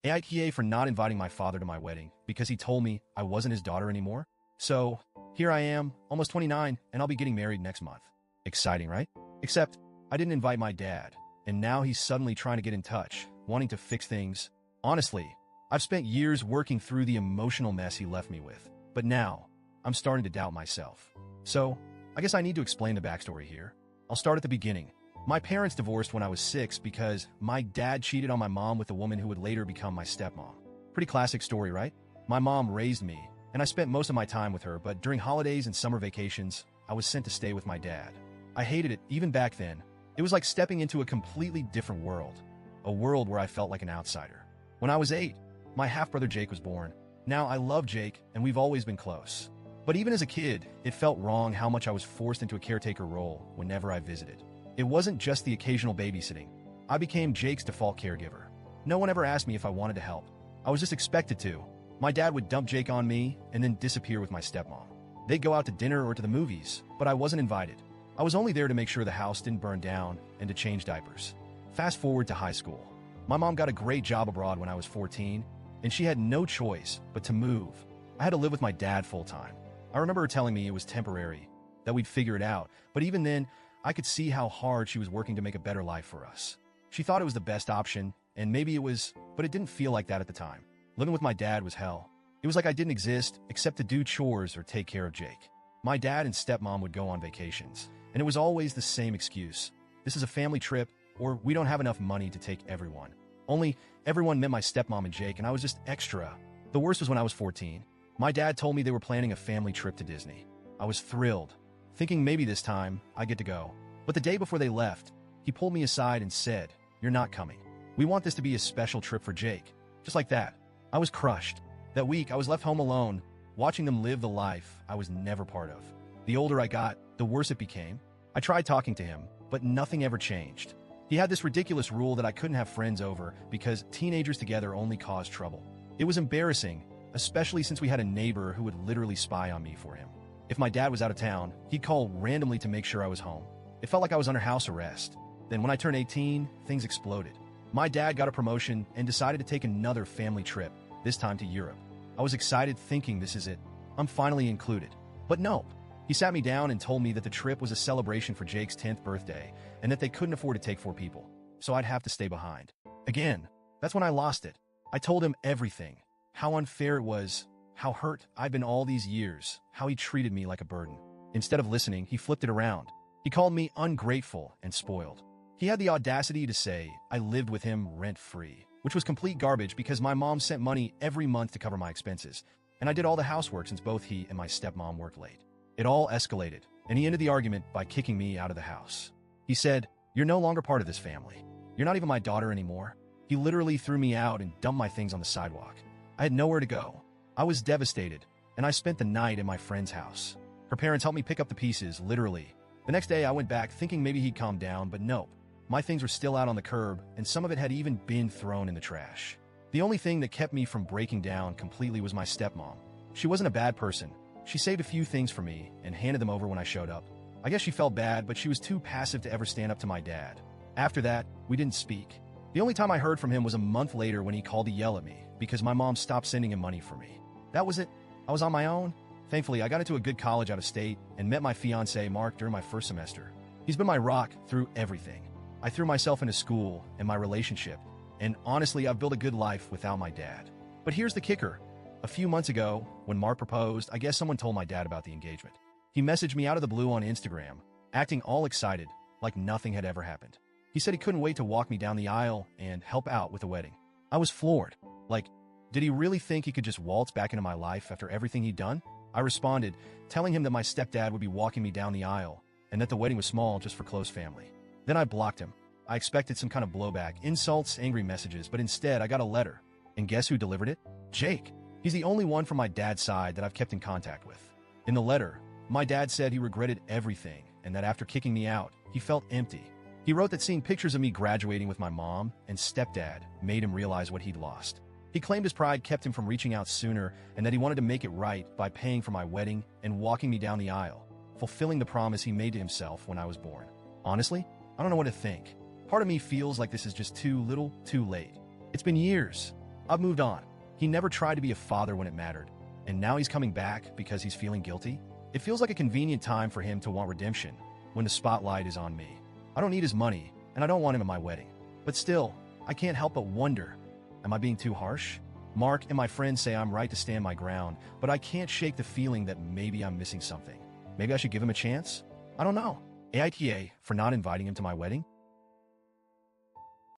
AITA for not inviting my father to my wedding because he told me I wasn't his daughter anymore. So, here I am, almost 29, and I'll be getting married next month. Exciting, right? Except, I didn't invite my dad, and now he's suddenly trying to get in touch, wanting to fix things. Honestly, I've spent years working through the emotional mess he left me with, but now, I'm starting to doubt myself. So, I guess I need to explain the backstory here. I'll start at the beginning. My parents divorced when I was 6 because my dad cheated on my mom with a woman who would later become my stepmom. Pretty classic story, right? My mom raised me, and I spent most of my time with her, but during holidays and summer vacations, I was sent to stay with my dad. I hated it, even back then. It was like stepping into a completely different world, a world where I felt like an outsider. When I was 8, my half-brother Jake was born. Now, I love Jake, and we've always been close. But even as a kid, it felt wrong how much I was forced into a caretaker role whenever I visited. It wasn't just the occasional babysitting. I became Jake's default caregiver. No one ever asked me if I wanted to help. I was just expected to. My dad would dump Jake on me and then disappear with my stepmom. They'd go out to dinner or to the movies, but I wasn't invited. I was only there to make sure the house didn't burn down and to change diapers. Fast forward to high school. My mom got a great job abroad when I was 14, and she had no choice but to move. I had to live with my dad full-time. I remember her telling me it was temporary, that we'd figure it out, but even then, I could see how hard she was working to make a better life for us. She thought it was the best option, and maybe it was, but it didn't feel like that at the time. Living with my dad was hell. It was like I didn't exist except to do chores or take care of Jake. My dad and stepmom would go on vacations, and it was always the same excuse. This is a family trip, or we don't have enough money to take everyone. Only everyone meant my stepmom and Jake, and I was just extra. The worst was when I was 14. My dad told me they were planning a family trip to Disney. I was thrilled, thinking maybe this time I get to go. But the day before they left, he pulled me aside and said, "You're not coming. We want this to be a special trip for Jake." Just like that. I was crushed. That week, I was left home alone, watching them live the life I was never part of. The older I got, the worse it became. I tried talking to him, but nothing ever changed. He had this ridiculous rule that I couldn't have friends over because teenagers together only caused trouble. It was embarrassing, especially since we had a neighbor who would literally spy on me for him. If my dad was out of town, he'd call randomly to make sure I was home. It felt like I was under house arrest. Then when I turned 18, things exploded. My dad got a promotion and decided to take another family trip, this time to Europe. I was excited thinking this is it. I'm finally included. But no. He sat me down and told me that the trip was a celebration for Jake's 10th birthday and that they couldn't afford to take 4 people, so I'd have to stay behind. Again, that's when I lost it. I told him everything. How unfair it was, how hurt I'd been all these years, how he treated me like a burden. Instead of listening, he flipped it around. He called me ungrateful and spoiled. He had the audacity to say I lived with him rent-free, which was complete garbage because my mom sent money every month to cover my expenses, and I did all the housework since both he and my stepmom worked late. It all escalated, and he ended the argument by kicking me out of the house. He said, "You're no longer part of this family. You're not even my daughter anymore." He literally threw me out and dumped my things on the sidewalk. I had nowhere to go. I was devastated, and I spent the night at my friend's house. Her parents helped me pick up the pieces, literally. The next day, I went back thinking maybe he'd calm down, but nope. My things were still out on the curb, and some of it had even been thrown in the trash. The only thing that kept me from breaking down completely was my stepmom. She wasn't a bad person. She saved a few things for me and handed them over when I showed up. I guess she felt bad, but she was too passive to ever stand up to my dad. After that, we didn't speak. The only time I heard from him was a month later when he called to yell at me because my mom stopped sending him money for me. That was it. I was on my own. Thankfully, I got into a good college out of state and met my fiancé, Mark, during my first semester. He's been my rock through everything. I threw myself into school and my relationship, and honestly, I've built a good life without my dad. But here's the kicker. A few months ago, when Mark proposed, I guess someone told my dad about the engagement. He messaged me out of the blue on Instagram, acting all excited, like nothing had ever happened. He said he couldn't wait to walk me down the aisle and help out with the wedding. I was floored. Like, did he really think he could just waltz back into my life after everything he'd done? I responded, telling him that my stepdad would be walking me down the aisle and that the wedding was small just for close family. Then I blocked him. I expected some kind of blowback, insults, angry messages, but instead I got a letter. And guess who delivered it? Jake. He's the only one from my dad's side that I've kept in contact with. In the letter, my dad said he regretted everything and that after kicking me out, he felt empty. He wrote that seeing pictures of me graduating with my mom and stepdad made him realize what he'd lost. He claimed his pride kept him from reaching out sooner and that he wanted to make it right by paying for my wedding and walking me down the aisle, fulfilling the promise he made to himself when I was born. Honestly, I don't know what to think. Part of me feels like this is just too little, too late. It's been years. I've moved on. He never tried to be a father when it mattered, and now he's coming back because he's feeling guilty. It feels like a convenient time for him to want redemption when the spotlight is on me. I don't need his money, and I don't want him at my wedding. But still, I can't help but wonder, am I being too harsh? Mark and my friends say I'm right to stand my ground, but I can't shake the feeling that maybe I'm missing something. Maybe I should give him a chance? I don't know. AITA for not inviting him to my wedding?